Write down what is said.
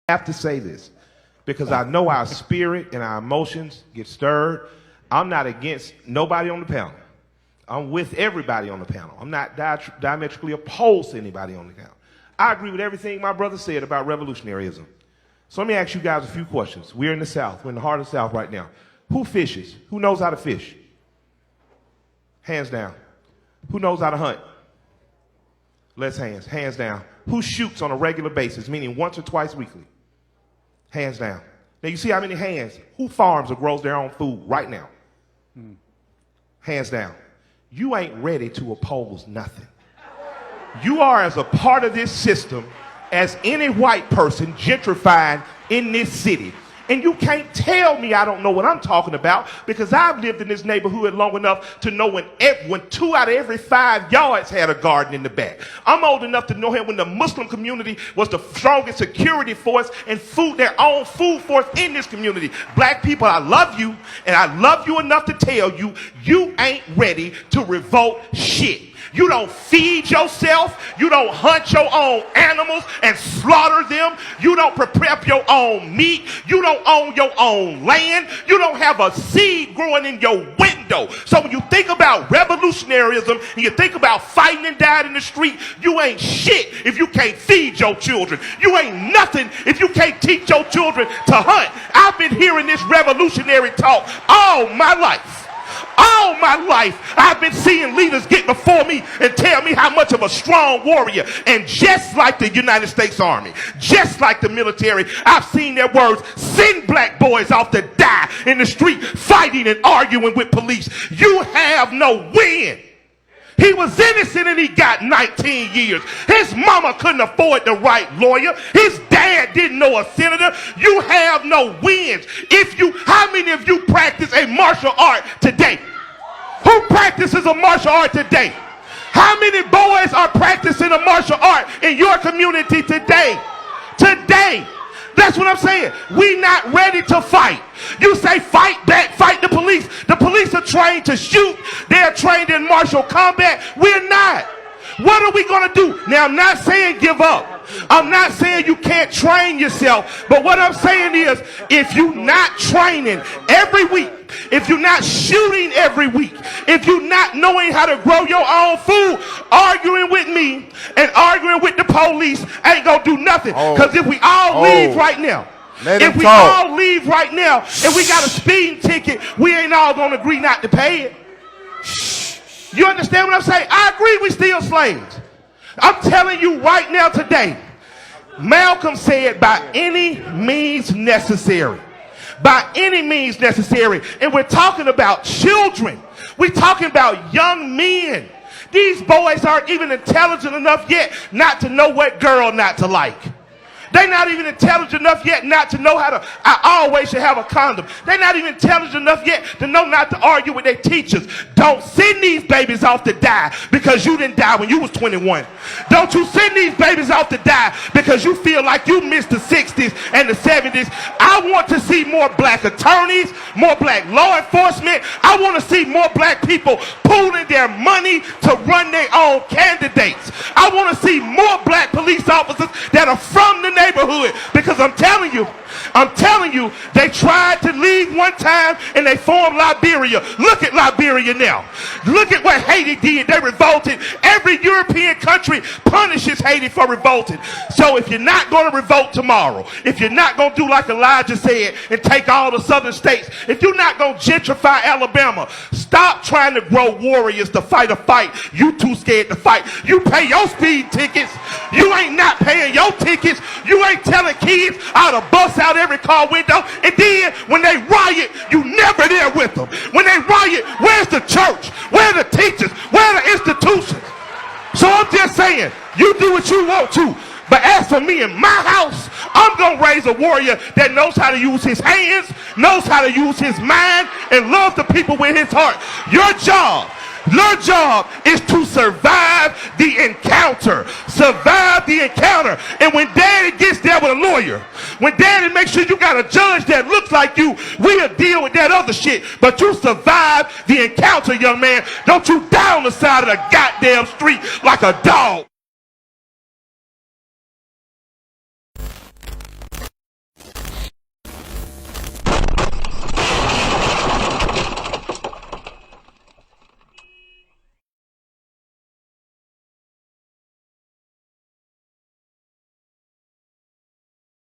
have to say this because I know our spirit and our emotions get stirred. I'm not against nobody on the panel. I'm with everybody on the panel. I'm not diametrically opposed to anybody on the panel. I agree with everything my brother said about revolutionaryism. So let me ask you guys a few questions. We're in the South. We're in the heart of the South right now. Who fishes? Who knows how to fish? Hands down. Who knows how to hunt? Less hands. Hands down. Who shoots on a regular basis, meaning once or twice weekly? Hands down. Now you see how many hands? Who farms or grows their own food right now? Hands down. You ain't ready to oppose nothing. You are as a part of this system as any white person gentrified in this city. And you can't tell me I don't know what I'm talking about because I've lived in this neighborhood long enough to know when 2 out of every 5 yards had a garden in the back. I'm old enough to know when the Muslim community was the strongest security force and their own food force in this community. Black people, I love you, and I love you enough to tell you, you ain't ready to revolt shit. You don't feed yourself. You don't hunt your own animals and slaughter them. You don't prepare your own meat. You don't own your own land. You don't have a seed growing in your window. So when you think about revolutionaryism and you think about fighting and dying in the street, you ain't shit if you can't feed your children. You ain't nothing if you can't teach your children to hunt. I've been hearing this revolutionary talk all my life. All my life, I've been seeing leaders get before me and tell me how much of a strong warrior. And just like the United States Army, just like the military, I've seen their words send black boys off to die in the street fighting and arguing with police. You have no win. He was innocent and he got 19 years. His mama couldn't afford the right lawyer. His dad didn't know a senator. You have no wins. How many of you practice a martial art today? Who practices a martial art today? How many boys are practicing a martial art in your community today? Today. That's what I'm saying. We not ready to fight. You say fight back, fight the police. The police are trained to shoot. They're trained in martial combat. We're not. What are we going to do? Now, I'm not saying give up. I'm not saying you can't train yourself. But what I'm saying is if you're not training every week, if you're not shooting every week, if you're not knowing how to grow your own food, arguing with me and arguing with the police ain't going to do nothing. Because if we all leave right now, if we all leave right now and we got a speeding ticket, we ain't all going to agree not to pay it. You understand what I'm saying? I agree we still slaves. I'm telling you right now today, Malcolm said by any means necessary. By any means necessary. And we're talking about children. We're talking about young men. These boys aren't even intelligent enough yet not to know what girl not to like. They're not even intelligent enough yet not to know I always should have a condom. They're not even intelligent enough yet to know not to argue with their teachers. Don't send these babies off to die because you didn't die when you was 21. Don't you send these babies off to die because you feel like you missed the 60s and the 70s. I want to see more black attorneys, more black law enforcement. I want to see more black people pooling their money to run their own candidates. I want to see more black police officers that are from the neighborhood, because I'm telling you, they tried to leave one time and they formed Liberia. Look at Liberia now. Look at what Haiti did. They revolted. Every European country punishes Haiti for revolting. So if you're not going to revolt tomorrow, if you're not going to do like Elijah said and take all the southern states, if you're not going to gentrify Alabama, stop trying to grow warriors to fight a fight you too scared to fight. You pay your speed tickets. You ain't not paying your tickets. You ain't telling kids how to bust out every car window. And then when they riot, you never there with them. When they riot, where's the church? Where are the teachers? Where are the institutions? So I'm just saying, you do what you want to. But as for me and my house, I'm going to raise a warrior that knows how to use his hands, knows how to use his mind, and love the people with his heart. Your job is to survive the encounter. Survive the encounter. And when daddy gets there with a lawyer, when daddy makes sure you got a judge that looks like you, we'll deal with that other shit. But you survive the encounter, young man. Don't you die on the side of the goddamn street like a dog.